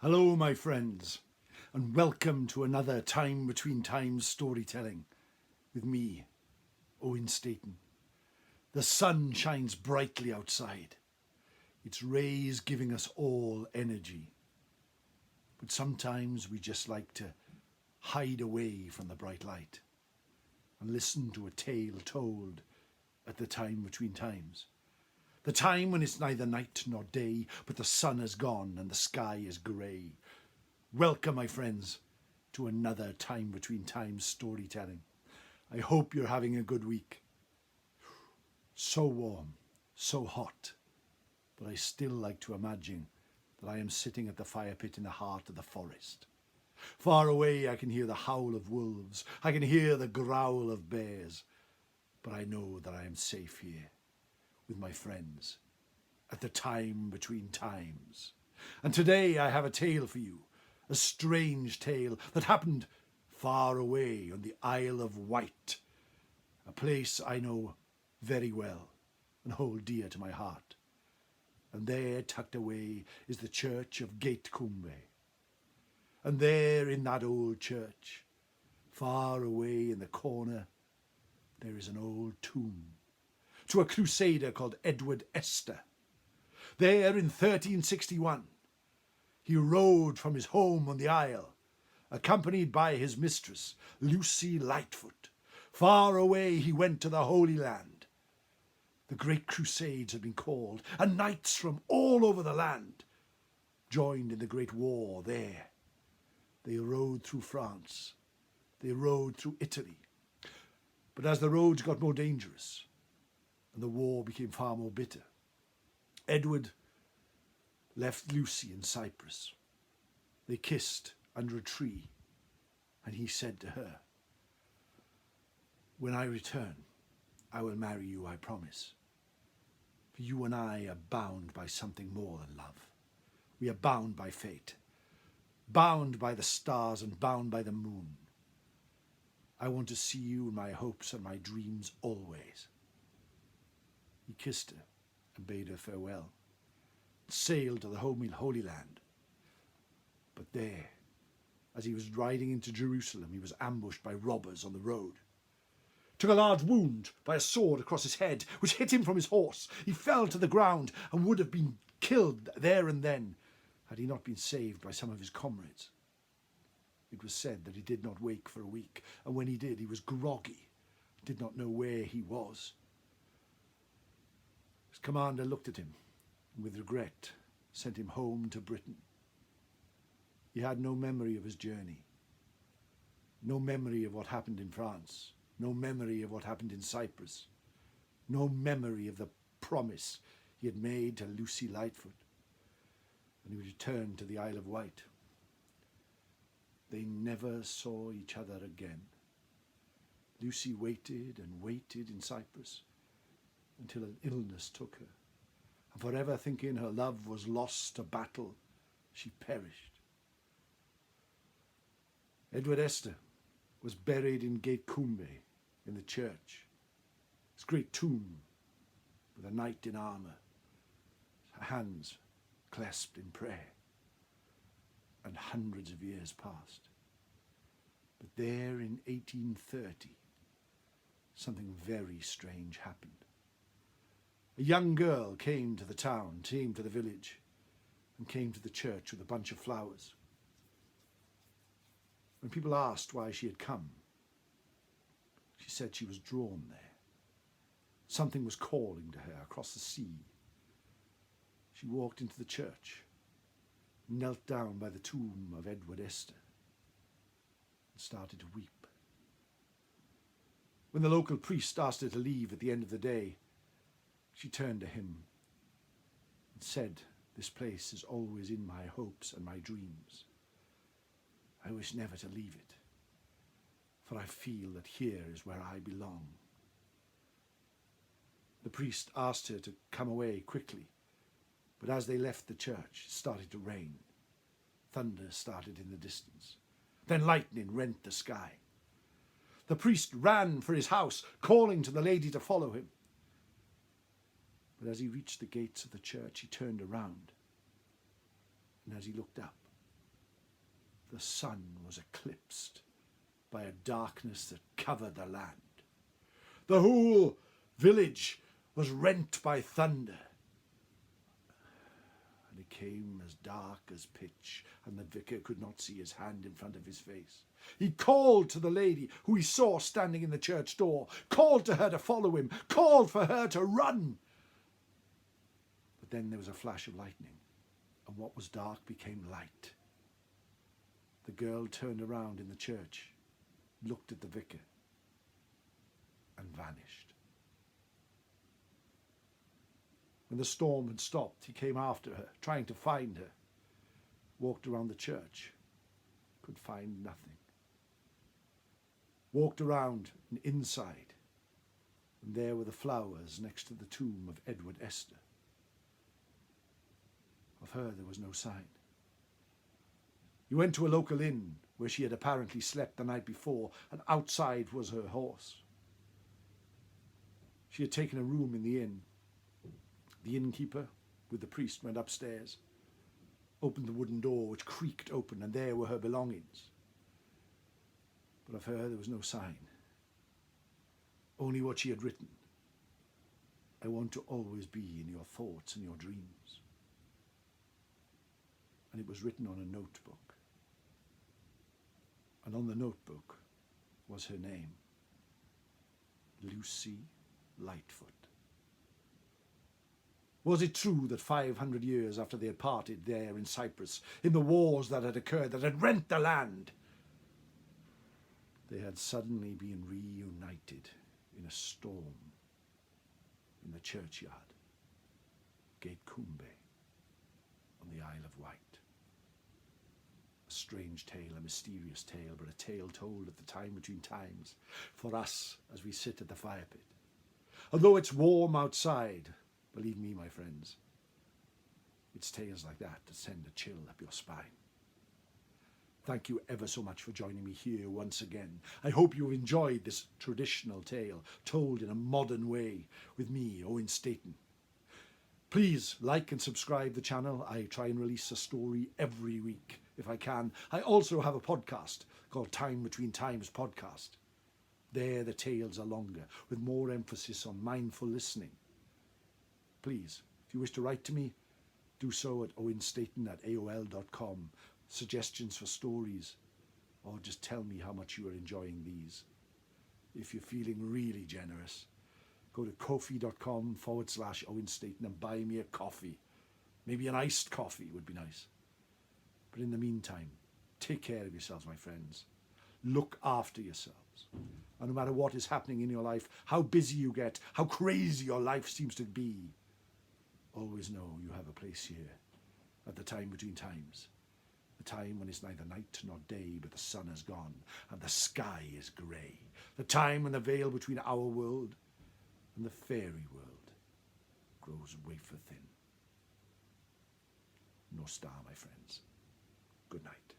Hello, my friends, and welcome to another Time Between Times storytelling with me, Owen Staton. The sun shines brightly outside, its rays giving us all energy. But sometimes we just like to hide away from the bright light and listen to a tale told at the time between times. The time when it's neither night nor day, but the sun has gone and the sky is grey. Welcome, my friends, to another Time Between Times storytelling. I hope you're having a good week. So warm, so hot, but I still like to imagine that I am sitting at the fire pit in the heart of the forest. Far away I can hear the howl of wolves, I can hear the growl of bears, but I know that I am safe here with my friends at the time between times. And today I have a tale for you, a strange tale that happened far away on the Isle of Wight, a place I know very well and hold dear to my heart. And there, tucked away, is the church of Gatecumbe. And there in that old church, far away in the corner, there is an old tomb to a crusader called Edward Esther. There in 1361, he rode from his home on the Isle, accompanied by his mistress, Lucy Lightfoot. Far away he went to the Holy Land. The great crusades had been called, and knights from all over the land joined in the great war there. They rode through France, they rode through Italy. But as the roads got more dangerous, and the war became far more bitter, Edward left Lucy in Cyprus. They kissed under a tree, and he said to her, "When I return, I will marry you, I promise. For you and I are bound by something more than love. We are bound by fate, bound by the stars and bound by the moon. I want to see you in my hopes and my dreams always." He kissed her and bade her farewell, sailed to the Holy Land. But there, as he was riding into Jerusalem, he was ambushed by robbers on the road. Took a large wound by a sword across his head, which hit him from his horse. He fell to the ground and would have been killed there and then, had he not been saved by some of his comrades. It was said that he did not wake for a week, and when he did, he was groggy, did not know where he was. His commander looked at him and with regret sent him home to Britain. He had no memory of his journey, no memory of what happened in France, no memory of what happened in Cyprus, no memory of the promise he had made to Lucy Lightfoot. And he returned to the Isle of Wight. They never saw each other again. Lucy waited and waited in Cyprus until an illness took her, and forever thinking her love was lost to battle, she perished. Edward Esther was buried in Gatecumbe in the church, his great tomb with a knight in armour, hands clasped in prayer, and hundreds of years passed. But there in 1830, something very strange happened. A young girl came to the town, came to the village, and came to the church with a bunch of flowers. When people asked why she had come, she said she was drawn there. Something was calling to her across the sea. She walked into the church, knelt down by the tomb of Edward Esther, and started to weep. When the local priest asked her to leave at the end of the day, she turned to him and said, "This place is always in my hopes and my dreams. I wish never to leave it, for I feel that here is where I belong." The priest asked her to come away quickly, but as they left the church, it started to rain. Thunder started in the distance. Then lightning rent the sky. The priest ran for his house, calling to the lady to follow him. But as he reached the gates of the church, he turned around, and as he looked up, the sun was eclipsed by a darkness that covered the land. The whole village was rent by thunder, and it came as dark as pitch, and the vicar could not see his hand in front of his face. He called to the lady who he saw standing in the church door, called to her to follow him, called for her to run. But then there was a flash of lightning, and what was dark became light. The girl turned around in the church, looked at the vicar, and vanished. When the storm had stopped, he came after her, trying to find her. Walked around the church, could find nothing. Walked around and inside, and there were the flowers next to the tomb of Edward Esther. Of her there was no sign. He went to a local inn where she had apparently slept the night before, and outside was her horse. She had taken a room in the inn. The innkeeper with the priest went upstairs, opened the wooden door which creaked open, and there were her belongings. But of her there was no sign. Only what she had written. I want to always be in your thoughts and your dreams. And it was written on a notebook. And on the notebook was her name, Lucy Lightfoot. Was it true that 500 years after they had parted there in Cyprus, in the wars that had occurred, that had rent the land, they had suddenly been reunited in a storm in the churchyard, Gate Cumbe, on the Isle of Wight? A strange tale, a mysterious tale, but a tale told at the time between times, for us as we sit at the fire pit. And though it's warm outside, believe me, my friends, it's tales like that that send a chill up your spine. Thank you ever so much for joining me here once again. I hope you've enjoyed this traditional tale told in a modern way with me, Owen Staton. Please like and subscribe the channel. I try and release a story every week if I can. I also have a podcast called Time Between Times Podcast. There the tales are longer, with more emphasis on mindful listening. Please, if you wish to write to me, do so at owenstaton@aol.com. Suggestions for stories, or just tell me how much you are enjoying these. If you're feeling really generous, go to ko-fi.com/Owen Staton and buy me a coffee. Maybe an iced coffee would be nice. But in the meantime, take care of yourselves, my friends. Look after yourselves. And no matter what is happening in your life, how busy you get, how crazy your life seems to be, always know you have a place here at the time between times. The time when it's neither night nor day, but the sun has gone and the sky is grey. The time when the veil between our world and the fairy world grows wafer thin. No star, my friends. Good night.